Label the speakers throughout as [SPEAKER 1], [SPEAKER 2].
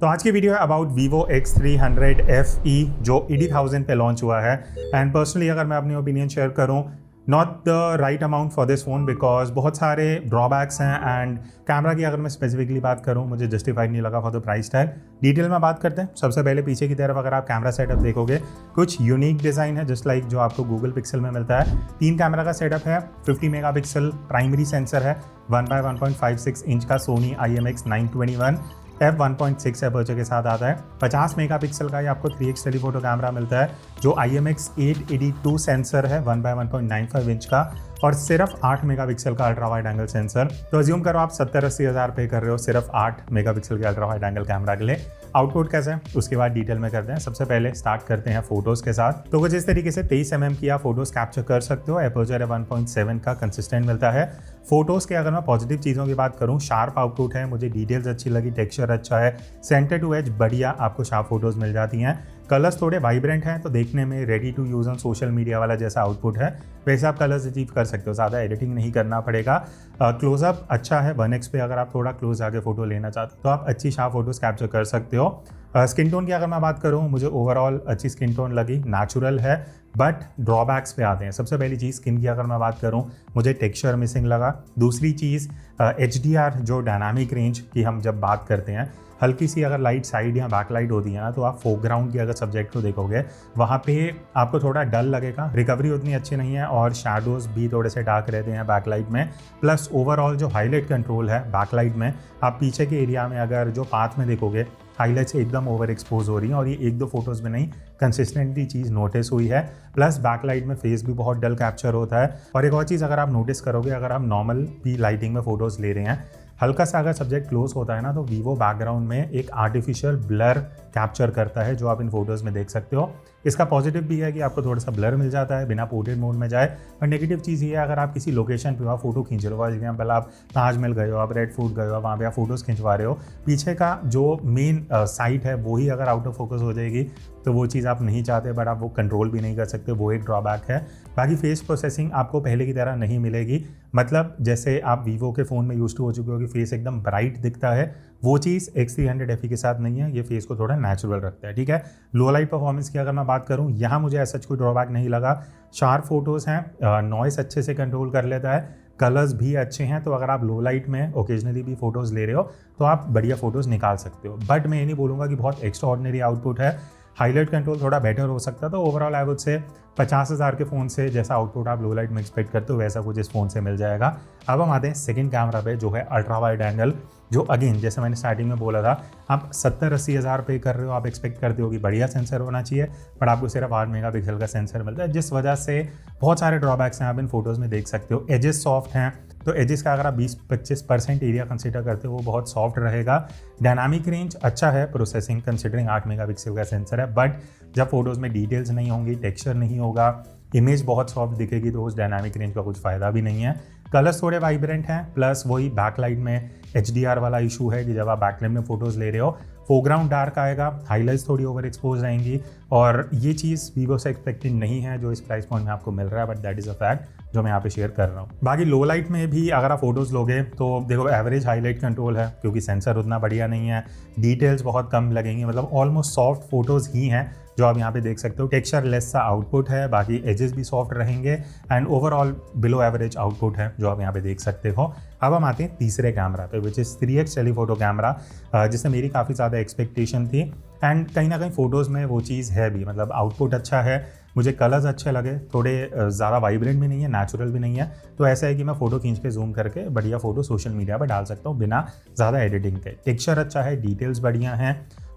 [SPEAKER 1] तो आज की वीडियो है अबाउट Vivo X300 FE जो 80,000 पे लॉन्च हुआ है। एंड पर्सनली अगर मैं अपनी ओपिनियन शेयर करूं, not the right amount for this phone because बहुत सारे ड्रॉबैक्स हैं। एंड कैमरा की अगर मैं स्पेसिफिकली बात करूं, मुझे जस्टिफाइड नहीं लगा for the price tag. Detail में बात करते हैं। सबसे पहले पीछे की तरफ अगर आप कैमरा सेटअप देखोगे, कुछ यूनिक डिज़ाइन है जस्ट लाइक जो आपको गूगल पिक्सल में मिलता है। 3 कैमरा का सेटअप है, 50 मेगापिक्सल प्राइमरी सेंसर है, 1x1.56 इंच का सोनी IMX921 f1.6 एपर्चर के साथ आता है। 50 मेगापिक्सल का ये आपको 3x टेलीफोटो कैमरा मिलता है जो IMX882 सेंसर है 1x1.95 इंच का, और सिर्फ 8 मेगापिक्सल का अल्ट्रा वाइड एंगल सेंसर। तो अज्यूम करो आप 70-80 हज़ार पे कर रहे हो सिर्फ 8 मेगापिक्सल के अल्ट्रा वाइड एंगल कैमरा के लिए। आउटपुट कैसा है उसके बाद डिटेल में करते हैं। सबसे पहले स्टार्ट करते हैं फोटोज़ के साथ। तो कुछ इस तरीके से 23 mm की आप फोटोज़ कैप्चर कर सकते हो। एपर्चर 1.7 का कंसिस्टेंट मिलता है। फोटोज़ के अगर मैं पॉजिटिव चीज़ों की बात करूँ, शार्प आउटपुट है, मुझे डिटेल्स अच्छी लगी, टेक्सचर अच्छा है, सेंटर टू एज बढ़िया आपको शार्प फोटोज़ मिल जाती हैं। कलर्स थोड़े वाइब्रेंट हैं तो देखने में ready to use on social media वाला जैसा आउटपुट है वैसे आप कलर्स अचीव कर सकते हो, ज़्यादा एडिटिंग नहीं करना पड़ेगा। क्लोजअप अच्छा है, 1x पे अगर आप थोड़ा क्लोज आके फोटो लेना चाहते हो तो आप अच्छी शार्प फोटोज़ कैप्चर कर सकते हो। स्किन टोन की अगर मैं बात करूँ, मुझे ओवरऑल अच्छी स्किन टोन लगी, नेचुरल है, बट ड्रॉबैक्स पे आते हैं। सबसे पहली चीज़ स्किन की अगर मैं बात करूँ, मुझे टेक्सचर मिसिंग लगा। दूसरी चीज़ HDR जो डायनामिक रेंज की हम जब बात करते हैं, हल्की सी अगर लाइट साइड या बैक लाइट होती है ना, तो आप फोरग्राउंड की अगर सब्जेक्ट को देखोगे वहाँ पे आपको थोड़ा डल लगेगा। रिकवरी उतनी अच्छी नहीं है और शैडोज़ भी थोड़े से डार्क रहते हैं बैक लाइट में। प्लस ओवरऑल जो हाईलाइट कंट्रोल है बैक लाइट में, आप पीछे के एरिया में अगर जो पाथ में देखोगे हाईलाइट्स एकदम ओवर एक्सपोज हो रही हैं और ये 1-2 फोटोज़ में नहीं, कंसिस्टेंटली चीज़ नोटिस हुई है। प्लस बैकलाइट में फेस भी बहुत डल कैप्चर होता है। और एक और चीज़ अगर आप नोटिस करोगे, अगर आप नॉर्मल भी लाइटिंग में फ़ोटोज़ ले रहे हैं, हल्का सा अगर सब्जेक्ट क्लोज होता है ना, तो वीवो बैकग्राउंड में एक आर्टिफिशियल ब्लर कैप्चर करता है जो आप इन फोटोज़ में देख सकते हो। इसका पॉजिटिव भी है कि आपको थोड़ा सा ब्लर मिल जाता है बिना पोर्ट्रेट मोड में जाए। और नेगेटिव चीज़ ये है, अगर आप किसी लोकेशन पे फोटो खींच रहे हो, फॉर एग्जाम्पल आप ताजमहल गए हो, आप रेड फूट गए हो, वहाँ पे आप फोटोज़ खिंचवा रहे हो, पीछे का जो मेन साइट है वही अगर आउट ऑफ फोकस हो जाएगी तो वो चीज़ आप नहीं चाहते, बट आप वो कंट्रोल भी नहीं कर सकते, वो एक ड्रॉबैक है। बाकी फेस प्रोसेसिंग आपको पहले की तरह नहीं मिलेगी, मतलब जैसे आप वीवो के फ़ोन में यूज़ टू हो चुके हो कि फेस एकदम ब्राइट दिखता है, वो चीज़ X300 FE के साथ नहीं है। ये फेस को थोड़ा नेचुरल रखता है, ठीक है। लो लाइट परफॉर्मेंस की अगर मैं बात करूँ, यहाँ मुझे ऐसा कोई ड्रॉबैक नहीं लगा। शार्प फोटोज़ हैं, नॉइस अच्छे से कंट्रोल कर लेता है, कलर्स भी अच्छे हैं। तो अगर आप लो लाइट में ओकेजनली भी फोटोज़ ले रहे हो तो आप बढ़िया फोटोज़ निकाल सकते हो। बट मैं ये नहीं बोलूँगा कि बहुत एक्स्ट्रा ऑर्डिनरी आउटपुट है। हाईलाइट कंट्रोल थोड़ा बेटर हो सकता था। तो ओवरऑल आई वुड से 50,000 के फ़ोन से जैसा आउटपुट आप लो लाइट में एक्सपेक्ट करते हो वैसा कुछ इस फ़ोन से मिल जाएगा। अब हम आते हैं सेकंड कैमरा पे जो है अल्ट्रा वाइड एंगल, जो अगेन जैसे मैंने स्टार्टिंग में बोला था, आप 70-80 हज़ार पे कर रहे हो, आप एक्सपेक्ट करते हो कि बढ़िया सेंसर होना चाहिए, बट आपको सिर्फ 8 मेगापिक्सल का सेंसर मिलता है, जिस वजह से बहुत सारे ड्रॉबैक्स हैं आप इन फोटोज़ में देख सकते हो। एजेस सॉफ्ट हैं, तो एजेस का अगर आप 20-25% एरिया कंसीडर करते हो वो बहुत सॉफ्ट रहेगा। डायनामिक रेंज अच्छा है, प्रोसेसिंग कंसिडरिंग 8 मेगापिक्सल का सेंसर है, बट जब फोटोज़ में डिटेल्स नहीं होंगी, टेक्सचर नहीं होगा, इमेज बहुत सॉफ्ट दिखेगी, तो उस डायनामिक रेंज का कुछ फ़ायदा भी नहीं है। कलर्स थोड़े वाइब्रेंट हैं, प्लस वही बैकलाइट में HDR वाला इशू है कि जब आप बैकलाइट में फोटोज़ ले रहे हो फोरग्राउंड डार्क आएगा, हाईलाइट्स थोड़ी ओवर एक्सपोज रहेंगी, और ये चीज़ वीवो से एक्सपेक्टेड नहीं है जो इस प्राइस पॉइंट में आपको मिल रहा है, but that is a fact जो मैं यहाँ पे शेयर कर रहा हूँ। बाकी लो लाइट में भी अगर आप फोटोज़ लोगे तो देखो एवरेज हाईलाइट कंट्रोल है क्योंकि सेंसर उतना बढ़िया नहीं है, डिटेल्स बहुत कम लगेंगी, मतलब ऑलमोस्ट सॉफ्ट फोटोज़ ही हैं जो आप यहाँ पे देख सकते हो। टेक्सचर लेस सा आउटपुट है, बाकी एजेस भी सॉफ्ट रहेंगे, and overall below average output है जो आप यहाँ पे देख सकते हो। अब हम आते हैं तीसरे कैमरा पे, which is 3x telephoto camera, जिससे मेरी काफ़ी ज़्यादा एक्सपेक्टेशन थी, एंड कहीं ना कहीं फ़ोटोज़ में वो चीज़ है भी, मतलब आउटपुट अच्छा है, मुझे कलर्स अच्छे लगे, थोड़े ज़्यादा वाइब्रेंट भी नहीं है, नेचुरल भी नहीं है, तो ऐसा है कि मैं फ़ोटो खींच के जूम करके बढ़िया फ़ोटो सोशल मीडिया पर डाल सकता हूँ बिना ज़्यादा एडिटिंग के। टेक्सचर अच्छा है, डिटेल्स बढ़िया हैं,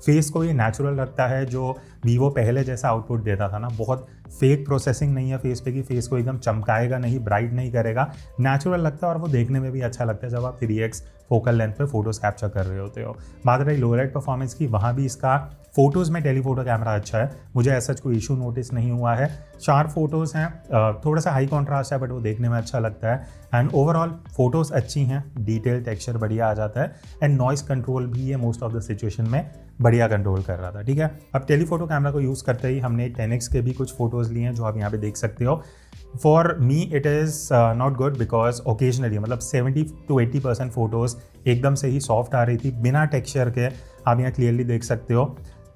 [SPEAKER 1] फेस को ये नेचुरल रखता है, जो वीवो पहले जैसा आउटपुट देता था ना, बहुत फेक प्रोसेसिंग नहीं है फेस पे कि फेस को एकदम चमकाएगा नहीं, ब्राइट नहीं करेगा, नेचुरल लगता है और वो देखने में भी अच्छा लगता है जब आप 3x फोकल लेंथ पे फोटोज़ कैप्चर कर रहे होते हो। बात रही लो लाइट परफॉर्मेंस की, वहाँ भी इसका फोटोज़ में टेलीफोटो कैमरा अच्छा है, मुझे ऐसा कोई इशू नोटिस नहीं हुआ है। शार्प फोटोज़ हैं, थोड़ा सा हाई कॉन्ट्रास्ट है बट वो देखने में अच्छा लगता है, एंड ओवरऑल फोटोज़ अच्छी हैं, डिटेल टेक्सचर बढ़िया आ जाता है, एंड नॉइस कंट्रोल भी ये मोस्ट ऑफ द सिचुएशन में बढ़िया कंट्रोल कर रहा था, ठीक है। अब टेलीफोटो कैमरा को यूज़ करते ही हमने 10x के भी कुछ फोटोज़ लिए हैं जो आप यहाँ पे देख सकते हो। For me it is not good because occasionally मतलब 70 to 80% फ़ोटोज़ एकदम से ही सॉफ्ट आ रही थी बिना टेक्सचर के। आप यहाँ क्लियरली देख सकते हो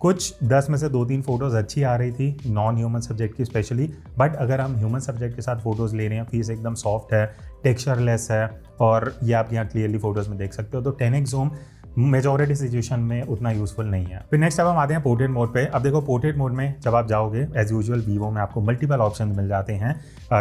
[SPEAKER 1] कुछ 10 में से 2-3 फ़ोटोज़ अच्छी आ रही थी नॉन ह्यूमन सब्जेक्ट की स्पेशली, बट अगर हम ह्यूमन सब्जेक्ट के साथ फ़ोटोज़ ले रहे हैं फेस एकदम सॉफ्ट है, टेक्सचरलेस है, और ये आप यहाँ क्लियरली फ़ोटोज़ में देख सकते हो। तो 10x ज़ूम मेजॉरिटी सिचुएशन में उतना यूज़फुल नहीं है। फिर नेक्स्ट अब हम आते हैं पोर्ट्रेट मोड पे। अब देखो पोर्ट्रेट मोड में जब आप जाओगे एज यूजुअल वीवो में आपको मल्टीपल ऑप्शन मिल जाते हैं।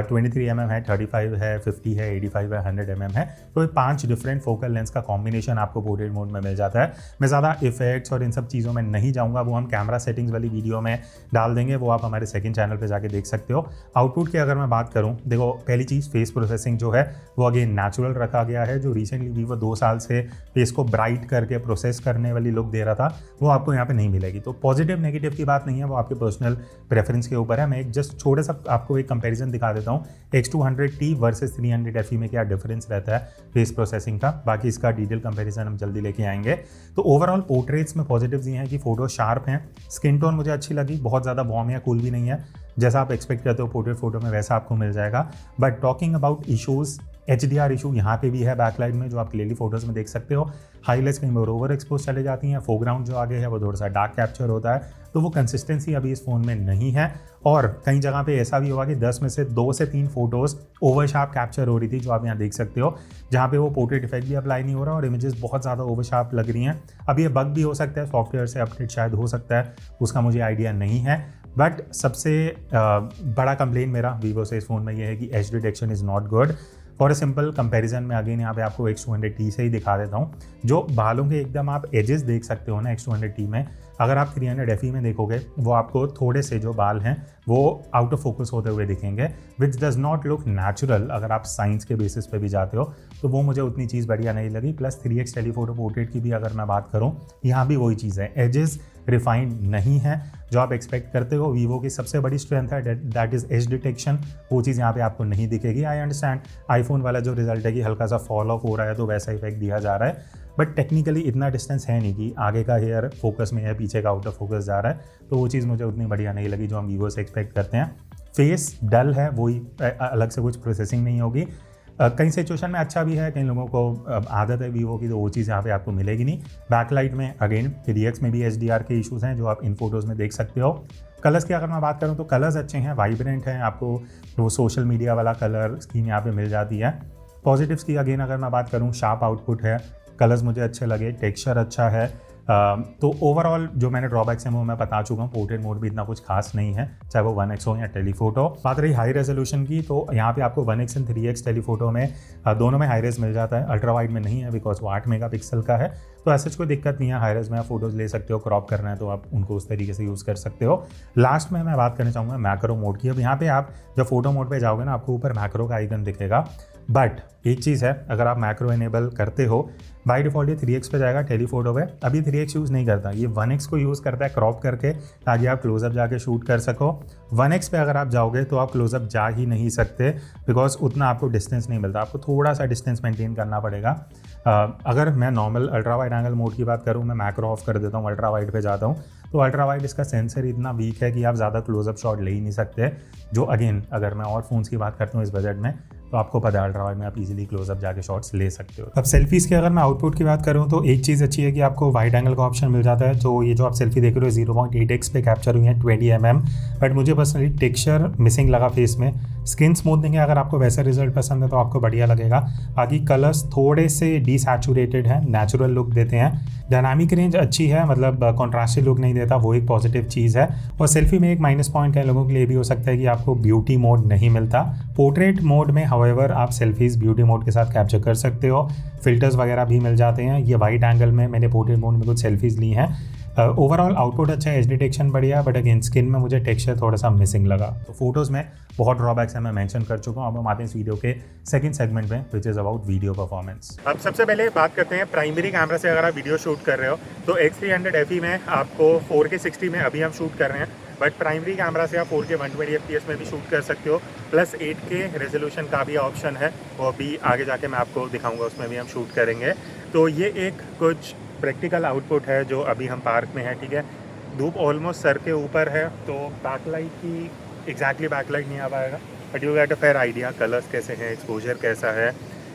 [SPEAKER 1] 23mm है, 35 है, 50 है, 85 है, 100mm है। तो ये 5 डिफरेंट फोकल लेंस का कॉम्बिनेशन आपको पोर्ट्रेट मोड में मिल जाता है। मैं ज़्यादा इफेक्ट्स और इन सब चीज़ों में नहीं जाऊँगा, वो हम कैमरा सेटिंग्स वाली वीडियो में डाल देंगे, वो आप हमारे सेकंड चैनल पर जाके देख सकते हो। आउटपुट की अगर मैं बात करूँ, देखो पहली चीज़ फेस प्रोसेसिंग जो है वो अगेन नेचुरल रखा गया है। जो रिसेंटली वीवो 2 साल से फेस को ब्राइट करके प्रोसेस करने वाली लुक दे रहा था वो आपको यहाँ पे नहीं मिलेगी। तो पॉजिटिव नेगेटिव की बात नहीं है, वो आपके पर्सनल प्रेफरेंस के ऊपर है। मैं एक जस्ट छोटा सा आपको एक कंपैरिजन दिखा देता हूँ X200T वर्सेस 300FE में क्या डिफरेंस रहता है फेस प्रोसेसिंग का। बाकी इसका डिटेल कंपैरिजन हम जल्दी लेके आएंगे। तो ओवरऑल पोर्ट्रेट्स में पॉजिटिव्स ये हैं कि फोटो शार्प हैं, स्किन टोन मुझे अच्छी लगी, बहुत ज़्यादा वार्म या कूल भी नहीं है, जैसा आप एक्सपेक्ट करते हो पोर्ट्रेट फोटो में वैसा आपको मिल जाएगा। But talking about issues, HDR issue यहाँ पे भी है बैकलाइट में, जो आप क्लियरली फोटोज़ में देख सकते हो। हाईलाइट्स कहीं और ओवर एक्सपोज चले जाती हैं, फोरग्राउंड जो आगे है वो थोड़ा सा डार्क कैप्चर होता है, तो वो कंसिस्टेंसी अभी इस फ़ोन में नहीं है। और कई जगह पे ऐसा भी हुआ कि 10 में से 2 से 3 फोटोज़ ओवरशार्प कैप्चर हो रही थी, जो आप यहाँ देख सकते हो, जहाँ पे वो पोर्ट्रेट इफेक्ट भी अप्लाई नहीं हो रहा और इमेजेस बहुत ज़्यादा ओवरशार्प लग रही हैं। अब ये बग भी हो सकता है, सॉफ्टवेयर से अपडेट शायद हो सकता है, उसका मुझे आइडिया नहीं है। बट सबसे बड़ा कंप्लेन मेरा वीवो से इस फ़ोन में ये है कि as detection is not good. For a simple comparison में अगेन यहाँ पे आपको X200T से ही दिखा देता हूँ। जो बालों के एकदम आप एजेस देख सकते हो ना X200T में, अगर आप 300FE में देखोगे वो आपको थोड़े से जो बाल हैं वो आउट ऑफ फोकस होते हुए दिखेंगे, विच डज़ नॉट लुक नेचुरल। अगर आप साइंस के बेसिस पे भी जाते हो तो वो मुझे उतनी चीज़ बढ़िया नहीं लगी। प्लस 3x टेलीफोटो पोर्ट्रेट की भी अगर मैं बात करूँ, यहाँ भी वही चीज़ है, एजेस रिफाइंड नहीं है जो आप एक्सपेक्ट करते हो। वीवो की सबसे बड़ी स्ट्रेंथ है दैट इज़ एज डिटेक्शन, वो चीज़ यहाँ पे आपको नहीं दिखेगी। आई अंडरस्टैंड आईफोन वाला जो रिजल्ट है कि हल्का सा फॉल ऑफ हो रहा है तो वैसा इफेक्ट दिया जा रहा है, बट टेक्निकली इतना डिस्टेंस है नहीं कि आगे का हेयर फोकस में है, पीछे का आउट ऑफ फोकस जा रहा है, तो वो चीज़ मुझे उतनी बढ़िया नहीं लगी जो हम वीवो से एक्सपेक्ट करते हैं। फेस डल है, वही अलग से कुछ प्रोसेसिंग नहीं होगी। कई सिचुएशन में अच्छा भी है, कई लोगों को आदत है वीवो की, तो वो चीज़ यहाँ पे आपको मिलेगी नहीं। बैकलाइट में अगेन 3x में भी HDR के इश्यूज़ हैं जो आप इन फोटोज़ में देख सकते हो। कलर्स की अगर मैं बात करूँ तो कलर्स अच्छे हैं, वाइब्रेंट हैं, आपको वो सोशल मीडिया वाला कलर स्कीम यहाँ पे मिल जाती है। पॉजिटिव्स की अगेन अगर मैं बात करूँ, शार्प आउटपुट है, कलर्स मुझे अच्छे लगे, टेक्सचर अच्छा है। तो ओवरऑल जो मैंने ड्रॉबैक्स हैं वो मैं बता चुका हूँ। पोर्ट्रेट मोड भी इतना कुछ खास नहीं है, चाहे वो 1x हो या टेलीफोटो। बात रही हाई रेजोल्यूशन की, तो यहाँ पे आपको 1x एंड 3x टेलीफोटो में दोनों में हाई रेज मिल जाता है। अल्ट्रा वाइड में नहीं है बिकॉज वो 8 मेगापिक्सल का है, तो ऐसा कोई दिक्कत नहीं है। हाई रेज में आप फोटोज़ ले सकते हो, क्रॉप करना है तो आप उनको उस तरीके से यूज़ कर सकते हो। लास्ट में मैं बात करना चाहूँगा मैक्रो मोड की। अब यहाँ पे आप जब फोटो मोड पे जाओगे ना, आपको ऊपर मैक्रो का आइकन दिखेगा, बट एक चीज़ है, अगर आप मैक्रो इनेबल करते हो बाय डिफ़ॉल्ट ये 3x पे जाएगा टेलीफोटो पे। अभी 3x यूज़ नहीं करता, ये 1x को यूज़ करता है क्रॉप करके, ताकि आप क्लोजअप जाके शूट कर सको। 1x पे अगर आप जाओगे तो आप क्लोजअप जा ही नहीं सकते बिकॉज उतना आपको डिस्टेंस नहीं मिलता, आपको थोड़ा सा डिस्टेंस मेंटेन करना पड़ेगा। अगर मैं normal ultra wide angle mode की बात करूँ, मैं मैक्रो ऑफ कर देता हूँ, अल्ट्रा वाइड पे जाता हूँ, तो अल्ट्रा वाइड इसका सेंसर इतना वीक है कि आप ज़्यादा क्लोजअप शॉट ले ही नहीं सकते। जो अगेन अगर मैं और फ़ोन्स की बात करता हूँ इस बजट में, तो आपको पता है अल्ट्रा वाइड में आप इजीली क्लोजअप जाके शॉट्स ले सकते हो। अब सेल्फीज़ की अगर मैं आउटपुट की बात करूँ तो एक चीज़ अच्छी है कि आपको वाइड एंगल का ऑप्शन मिल जाता है। तो ये जो आप सेल्फी देख रहे हो 0.8x पे कैप्चर हुई है 20mm, बट मुझे पर्सनली टेक्सचर मिसिंग लगा फेस में। स्किन स्मूथनिंग है, अगर आपको वैसा रिजल्ट पसंद है तो आपको बढ़िया लगेगा। बाकी कलर्स थोड़े से डीसैचुरेटेड हैं, नेचुरल लुक देते हैं। डायनामिक रेंज अच्छी है, मतलब कॉन्ट्रास्टी लुक नहीं देता, वो एक पॉजिटिव चीज़ है। और सेल्फी में एक माइनस पॉइंट कई लोगों के लिए भी हो सकता है कि आपको ब्यूटी मोड नहीं मिलता। पोर्ट्रेट मोड में हाउएवर आप सेल्फीज़ ब्यूटी मोड के साथ कैप्चर कर सकते हो, फिल्टर्स वगैरह भी मिल जाते हैं। ये वाइड एंगल में मैंने पोर्ट्रेट मोड में कुछ सेल्फीज़ ली हैं। ओवरऑल आउटपुट अच्छा है, एज डिटेक्शन बढ़िया, बट अगेन स्किन में मुझे टेक्सचर थोड़ा सा मिसिंग लगा। तो फोटोज़ में बहुत ड्रॉबैक्स हैं, मैं मेंशन कर चुका हूँ। अब हम आते हैं इस वीडियो के सेकंड सेगमेंट में, which is about video performance. अब सबसे पहले बात करते हैं प्राइमरी कैमरा से। अगर आप वीडियो शूट कर रहे हो तो X300FE में आपको 4K 60 में अभी हम शूट कर रहे हैं, बट प्राइमरी कैमरा से आप 4K 120 FPS में भी शूट कर सकते हो। प्लस 8K रेजोल्यूशन का भी ऑप्शन है, वो अभी आगे जाके मैं आपको दिखाऊंगा, उसमें भी हम शूट करेंगे। तो ये एक कुछ प्रैक्टिकल आउटपुट है जो अभी हम पार्क में है, ठीक है। धूप ऑलमोस्ट सर के ऊपर है, तो बैकलाइट की एग्जैक्टली बैकलाइट नहीं आ पाएगा, but you get a fair idea colours कैसे हैं, एक्सपोजर कैसा है,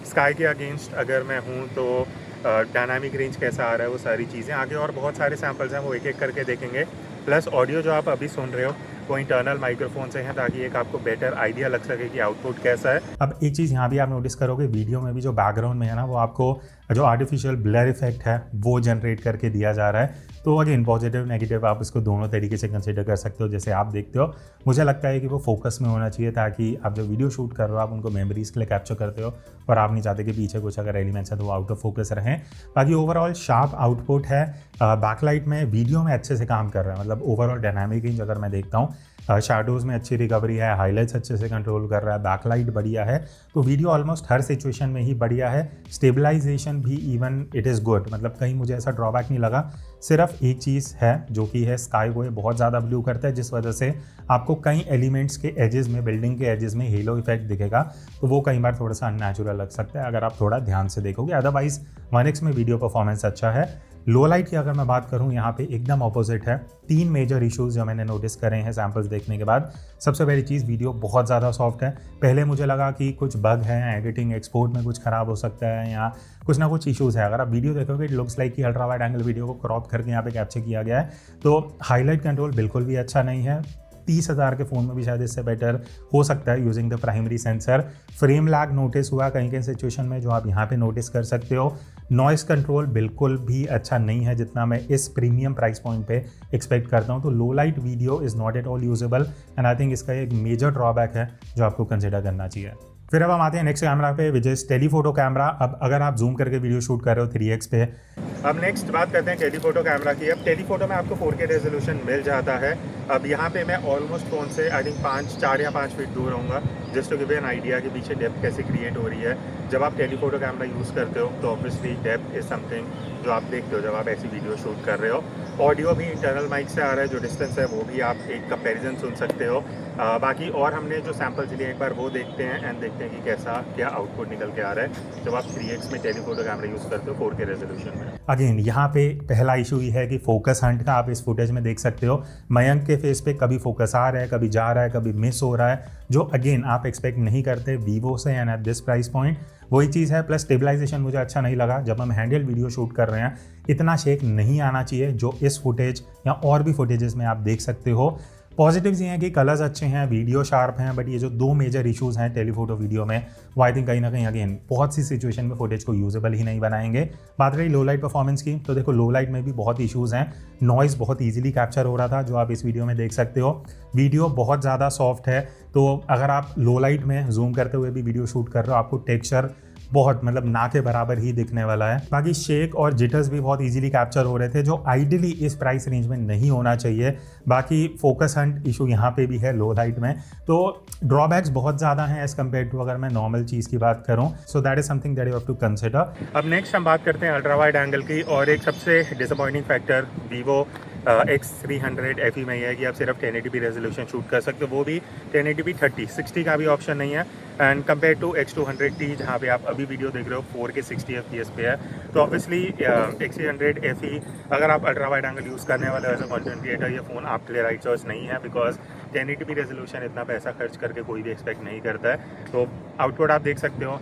[SPEAKER 1] स्काई के अगेंस्ट अगर मैं हूँ तो डायनामिक रेंज कैसा आ रहा है, वो सारी चीज़ें आगे और बहुत सारे सैम्पल्स हैं वो एक एक करके देखेंगे। प्लस ऑडियो जो आप अभी सुन रहे हो वो इंटरनल माइक्रोफोन से हैं ताकि एक आपको बेटर आइडिया लग सके कि आउटपुट कैसा है। अब एक चीज़ यहाँ भी आप नोटिस करोगे वीडियो में भी जो बैकग्राउंड में है ना वो आपको जो आर्टिफिशियल ब्लर इफेक्ट है वो जनरेट करके दिया जा रहा है। तो अगेन पॉजिटिव नेगेटिव आप इसको दोनों तरीके से कंसिडर कर सकते हो जैसे आप देखते हो। मुझे लगता है कि वो फोकस में होना चाहिए ताकि आप जो वीडियो शूट कर रहे हो आप उनको मेमोरीज के लिए कैप्चर करते हो और आप नहीं चाहते कि पीछे कुछ अगर एलिमेंट्स है तो वो आउट ऑफ फोकस रहें। बाकी ओवरऑल शार्प आउटपुट है, बैकलाइट में वीडियो में अच्छे से काम कर रहा है, मतलब ओवरऑल डायनामिक रेंज अगर मैं देखता हूँ शैडोज़ में अच्छी रिकवरी है, हाईलाइट्स अच्छे से कंट्रोल कर रहा है, बैकलाइट बढ़िया है, तो वीडियो ऑलमोस्ट हर सिचुएशन में ही बढ़िया है। स्टेबलाइजेशन भी इवन इट इज़ गुड, मतलब कहीं मुझे ऐसा ड्रॉबैक नहीं लगा। सिर्फ एक चीज़ है जो कि है स्काई, वो बहुत ज़्यादा ब्लू करता है जिस वजह से आपको कई एलिमेंट्स के एजेस में, बिल्डिंग के एजेस में हेलो इफेक्ट दिखेगा, तो वो कई बार थोड़ा सा अननेचुरल लग सकता है अगर आप थोड़ा ध्यान से देखोगे। अदरवाइज 1x में वीडियो परफॉर्मेंस अच्छा है। लो लाइट की अगर मैं बात करूं यहाँ पे एकदम ऑपोजिट है। 3 मेजर इश्यूज जो मैंने नोटिस करे हैं सैम्पल्स देखने के बाद। सबसे पहली चीज़ वीडियो बहुत ज़्यादा सॉफ्ट है। पहले मुझे लगा कि कुछ बग है, एडिटिंग एक्सपोर्ट में कुछ ख़राब हो सकता है या कुछ ना कुछ इश्यूज़ है। अगर आप वीडियो देखोगे इट लुक्स लाइक कि अल्ट्रा वाइड एंगल वीडियो को क्रॉप करके यहाँ पे कैप्चर किया गया है। तो हाईलाइट कंट्रोल बिल्कुल भी अच्छा नहीं है। 30,000 के फ़ोन में भी शायद इससे बेटर हो सकता है using the primary sensor. Frame lag notice हुआ कहीं कहीं सिचुएशन में जो आप यहाँ पे नोटिस कर सकते हो। नॉइस कंट्रोल बिल्कुल भी अच्छा नहीं है जितना मैं इस प्रीमियम प्राइस पॉइंट पे एक्सपेक्ट करता हूँ। तो लो light video is not at all usable and I think इसका एक मेजर ड्रॉबैक है जो आपको कंसिडर करना चाहिए। फिर अब हम आते हैं नेक्स्ट कैमरा पे विच इज़ टेलीफोटो कैमरा। अब अगर आप जूम करके वीडियो शूट कर रहे हो 3x पे। अब नेक्स्ट बात करते हैं टेलीफोटो कैमरा की। अब टेलीफोटो में आपको 4K रेजोल्यूशन मिल जाता है। अब यहाँ पे मैं ऑलमोस्ट फ़ोन से आई थिंक 4 या 5 फीट दूर रहूँगा just to give an idea कि पीछे डेप्थ कैसे क्रिएट हो रही है। जब आप टेलीफोटो कैमरा यूज़ करते हो तो ऑब्वियसली डेप्थ इज़ समथिंग जो आप देखते हो जब आप ऐसी वीडियो शूट कर रहे हो। ऑडियो भी इंटरनल माइक से आ रहा है, जो डिस्टेंस है वो भी आप एक कंपैरिजन सुन सकते हो। बाकी और हमने जो सैम्पल्स लिए एक बार वो देखते हैं एंड देखते हैं कि कैसा क्या आउटपुट निकल के आ रहा है जब आप 3x में टेलीफोटो कैमरा यूज़ करते हो 4K रेजोल्यूशन में। अगेन यहाँ पे पहला इशू ये है कि फोकस हंट का आप इस फुटेज में देख सकते हो। मयंक के फेस पे कभी फोकस आ रहा है, कभी जा रहा है, कभी मिस हो रहा है, जो अगेन आप एक्सपेक्ट नहीं करते वीवो से and at this price point. वही चीज़ है। प्लस स्टेबलाइजेशन मुझे अच्छा नहीं लगा। जब हम हैंडल वीडियो शूट कर रहे हैं इतना शेक नहीं आना चाहिए जो इस फुटेज या और भी फुटेजेस में आप देख सकते हो। पॉजिटिव्स ये हैं कि कलर्स अच्छे हैं, वीडियो शार्प हैं, बट ये जो 2 मेजर इश्यूज़ हैं टेलीफोटो वीडियो में वो आई थिंक कहीं ना कहीं अगेन बहुत सी सिचुएशन में फुटेज को यूजेबल ही नहीं बनाएंगे। बात रही लो लाइट परफॉर्मेंस की, तो देखो लो लाइट में भी बहुत इश्यूज़ हैं। नॉइज़ बहुत ईजिली कैप्चर हो रहा था जो आप इस वीडियो में देख सकते हो। वीडियो बहुत ज़्यादा सॉफ्ट है, तो अगर आप लो लाइट में जूम करते हुए भी वीडियो शूट कर रहे हो आपको टेक्सचर बहुत मतलब ना के बराबर ही दिखने वाला है। बाकी शेक और जिटर्स भी बहुत इजीली कैप्चर हो रहे थे जो आइडियली इस प्राइस रेंज में नहीं होना चाहिए। बाकी फोकस हंट इशू यहाँ पे भी है लो लाइट में। तो ड्रॉबैक्स बहुत ज़्यादा हैं एज़ कम्पेयर टू अगर मैं नॉर्मल चीज़ की बात करूँ। So that is something that you have to consider. अब नेक्स्ट हम बात करते हैं अल्ट्रा वाइड एंगल की, और एक सबसे disappointing factor Vivo X300 FE में ही है कि आप सिर्फ 1080p रेजोल्यूशन शूट कर सकते हो, वो भी 1080p 30-60 का भी ऑप्शन नहीं है। एंड कम्पेयर टू X200T जहाँ पे आप अभी वीडियो देख रहे हो 4K 60 FPS पे है। तो ऑब्वियसली X300 FE अगर आप अल्ट्रा वाइड एंगल यूज़ करने वाले हो एज अ कंटेंट क्रिएटर, ये फ़ोन आपके लिए राइट चॉइस नहीं है, बिकॉज 1080p रेजोल्यूशन इतना पैसा खर्च करके कोई भी एक्सपेक्ट नहीं करता है। तो आउटपुट आप देख सकते हो,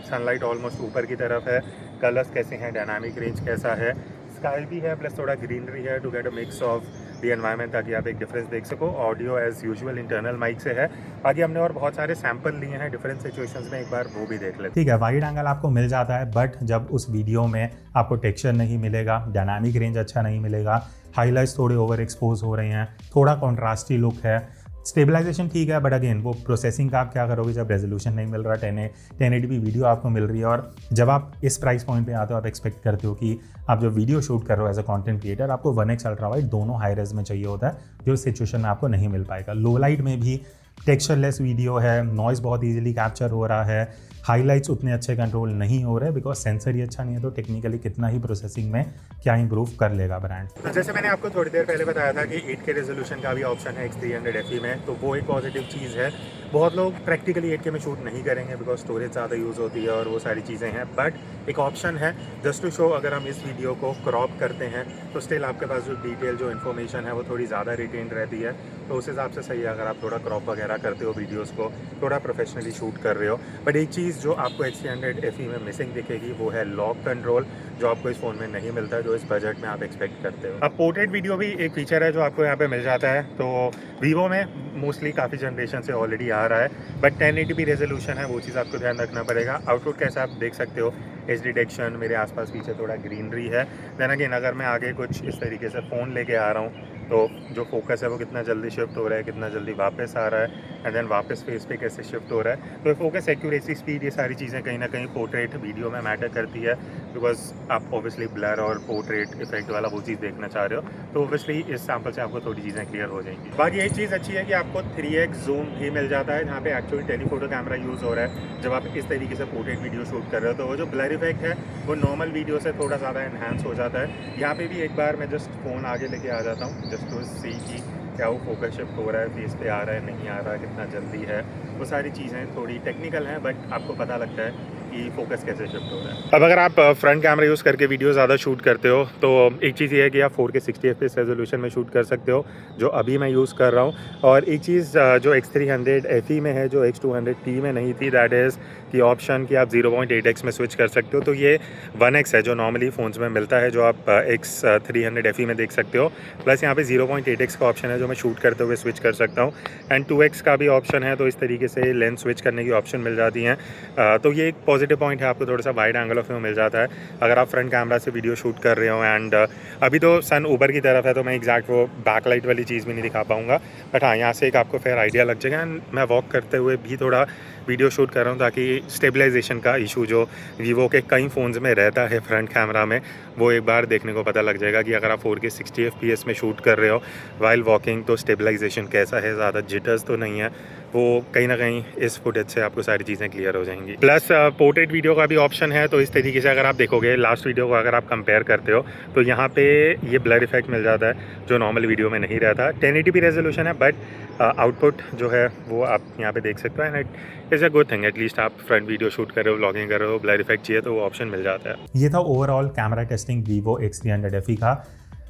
[SPEAKER 1] सनलाइट ऑलमोस्ट ऊपर की तरफ है, कलर्स कैसे हैं, डायनामिक रेंज कैसा है, स्काई भी है, प्लस थोड़ा ग्रीनरी है to get a mix of the environment ताकि आप एक डिफरेंस देख सको। Audio as usual internal mic से है। आगे हमने और बहुत सारे सैंपल लिए हैं डिफरेंट सिचुएशंस में, एक बार वो भी देख लेते। ठीक है, वाइड एंगल आपको मिल जाता है, बट जब उस वीडियो में आपको टेक्सचर नहीं मिलेगा, डायनामिक रेंज अच्छा नहीं मिलेगा, हाईलाइट्स थोड़े ओवर एक्सपोज हो रहे हैं, थोड़ा कॉन्ट्रास्टी लुक है, स्टेबलाइजेशन ठीक है, बट अगेन वो प्रोसेसिंग का आप क्या करोगे जब रेजोल्यूशन नहीं मिल रहा, 1080p वीडियो आपको मिल रही है, और जब आप इस प्राइस पॉइंट पे आते हो आप एक्सपेक्ट करते हो कि आप जो वीडियो शूट कर रहे हो एज अ कंटेंट क्रिएटर आपको 1x अल्ट्रा वाइड दोनों हाई रेज में चाहिए होता है, जो इस सिचुएशन में आपको नहीं मिल पाएगा। लो लाइट में भी टेक्सचरलेस वीडियो है, नॉइज़ बहुत ईजिली कैप्चर हो रहा है, हाईलाइट्स उतने अच्छे कंट्रोल नहीं हो रहे बिकॉज सेंसर ही अच्छा नहीं है, तो टेक्निकली कितना ही प्रोसेसिंग में क्या इंप्रूव कर लेगा ब्रांड। तो जैसे मैंने आपको थोड़ी देर पहले बताया था कि 8K रेजोल्यूशन का भी ऑप्शन है X300 FE में, तो वो एक पॉजिटिव चीज़ है। बहुत लोग प्रैक्टिकली 8K में शूट नहीं करेंगे बिकॉज स्टोरेज ज़्यादा यूज़ होती है और वो सारी चीज़ें हैं, बट एक ऑप्शन है जस्ट टू शो अगर हम इस वीडियो को क्रॉप करते हैं तो स्टिल आपके पास जो डिटेल जो इन्फॉर्मेशन है वो थोड़ी ज़्यादा रिटेन रहती है, तो उस हिसाब से सही है अगर आप थोड़ा क्रॉप वगैरह वगैरह करते हो वीडियोस को, थोड़ा प्रोफेशनली शूट कर रहे हो। बट एक चीज़ जो आपको X300 FE में मिसिंग दिखेगी वो है लॉक कंट्रोल, जो आपको इस फ़ोन में नहीं मिलता है, जो इस बजट में आप एक्सपेक्ट करते हो। अब पोर्ट्रेट वीडियो भी एक फीचर है जो आपको यहाँ पे मिल जाता है, तो वीवो में मोस्टली काफ़ी जनरेशन से ऑलरेडी आ रहा है, बट 1080p रेजोल्यूशन है, वो चीज़ आपको ध्यान रखना पड़ेगा। आउटपुट कैसा आप देख सकते हो, एज डिटेक्शन, मेरे आसपास पीछे थोड़ा ग्रीनरी है। देन अगेन अगर मैं आगे कुछ इस तरीके से फ़ोन लेके आ रहा हूँ तो जो फोकस है वो कितना जल्दी शिफ्ट हो रहा है, कितना जल्दी वापस आ रहा है, एंड देन वापस फेस पे कैसे शिफ्ट हो रहा है। तो फोकस, एक्यूरेसी, स्पीड, ये सारी चीज़ें कहीं ना कहीं पोर्ट्रेट वीडियो में मैटर करती है, बिकॉज आप ऑब्वियसली ब्लर और पोर्ट्रेट इफेक्ट वाला वो चीज़ देखना चाह रहे हो, तो ऑब्वियसली इस सैम्पल से आपको थोड़ी चीज़ें क्लियर हो जाएंगी। बाकी एक चीज़ अच्छी है कि आपको 3x जूम भी मिल जाता है, जहाँ पे एक्चुअली टेलीफोटो कैमरा यूज़ हो रहा है। जब आप इस तरीके से पोर्ट्रेट वीडियो शूट कर रहे हो तो वो जो ब्लर इफेक्ट है वो नॉर्मल वीडियो से थोड़ा ज़्यादा एनहांस हो जाता है। यहाँ पे भी एक बार मैं जस्ट फ़ोन आगे लेके आ जाता हूँ, जस्ट टू सी कि क्या वो फोकस शिफ्ट हो रहा है, फेस पे आ रहा है, नहीं आ रहा है, कितना जल्दी है। वो सारी चीज़ें थोड़ी टेक्निकल हैं, बट आपको पता लगता है कि फोकस कैसे शिफ्ट हो रहा है। अब अगर आप फ्रंट कैमरा यूज़ करके वीडियो ज़्यादा शूट करते हो तो एक चीज़ ये है कि आप 4K 60 FPS रेजोल्यूशन में शूट कर सकते हो, जो अभी मैं यूज़ कर रहा हूँ। और एक चीज़ जो X300 FE में है, जो X200T में नहीं थी, दैट इज़ कि ऑप्शन कि आप 0.8x में स्विच कर सकते हो। तो ये 1x है जो नॉर्मली फ़ोन्स में मिलता है, जो आप X300 FE में देख सकते हो। प्लस यहाँ पे 0.8x का ऑप्शन है जो मैं शूट करते हुए स्विच कर सकता हूँ, एंड 2x का भी ऑप्शन है, तो इस तरीके से लेंस स्विच करने की ऑप्शन मिल जाती हैं। तो ये एक पॉजिटिव पॉइंट है, आपको थोड़ा सा वाइड एंगल ऑफ व्यू मिल जाता है अगर आप फ्रंट कैमरा से वीडियो शूट कर रहे हो। एंड अभी तो सन ऊपर की तरफ है तो मैं एग्जैक्ट वो बैकलाइट वाली चीज़ भी नहीं दिखा पाऊँगा, बट हाँ, यहाँ से एक आपको फेयर आइडिया लग जाएगा। एंड मैं वॉक करते हुए भी थोड़ा वीडियो शूट कर रहा हूँ ताकि स्टेबलाइजेशन का इशू जो वीवो के कई फ़ोन्स में रहता है फ्रंट कैमरा में, वो एक बार देखने को पता लग जाएगा कि अगर आप 4K 60 FPS में शूट कर रहे हो वाइल वॉकिंग, तो स्टेबलाइजेशन कैसा है, ज़्यादा जिटर्स तो नहीं है। वो कहीं ना कहीं इस फुटेज से आपको सारी चीज़ें क्लियर हो जाएंगी। प्लस पोर्ट्रेट वीडियो का भी ऑप्शन है, तो इस तरीके से अगर आप देखोगे लास्ट वीडियो को अगर आप कंपेयर करते हो तो यहाँ पे ये ब्लर इफेक्ट मिल जाता है जो नॉर्मल वीडियो में नहीं रहता। 1080p रेजोल्यूशन है, बट आउटपुट जो है वो आप यहाँ पे देख सकते हो, and it is a good thing. At least आप फ्रंट वीडियो शूट कर रहे हो, व्लॉगिंग कर रहे हो, ब्लर इफेक्ट चाहिए तो वो ऑप्शन मिल जाता है। ये था overall camera testing Vivo X300 FE का।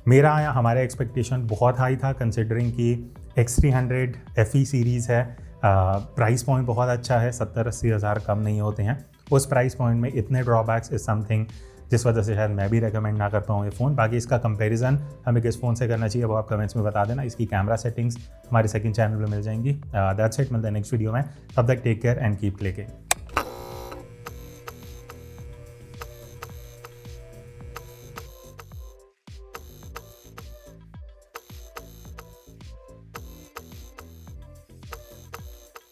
[SPEAKER 1] मेरा या हमारा एक्सपेक्टेशन बहुत हाई था, कंसिडरिंग कि X300 FE सीरीज़ है, प्राइस पॉइंट बहुत अच्छा है, 70-80 हज़ार कम नहीं होते हैं। उस प्राइस पॉइंट में इतने ड्रॉबैक्स इज़ समथिंग जिस वजह से शायद मैं भी रेकमेंड ना कर पाऊँ ये फ़ोन। बाकी इसका कंपैरिजन हमें किस फ़ोन से करना चाहिए वो आप कमेंट्स में बता देना। इसकी कैमरा सेटिंग्स हमारे सेकंड चैनल पे मिल जाएंगी। दैट्स इट, मिलते हैं नेक्स्ट वीडियो में। तब तक take care and keep clicking.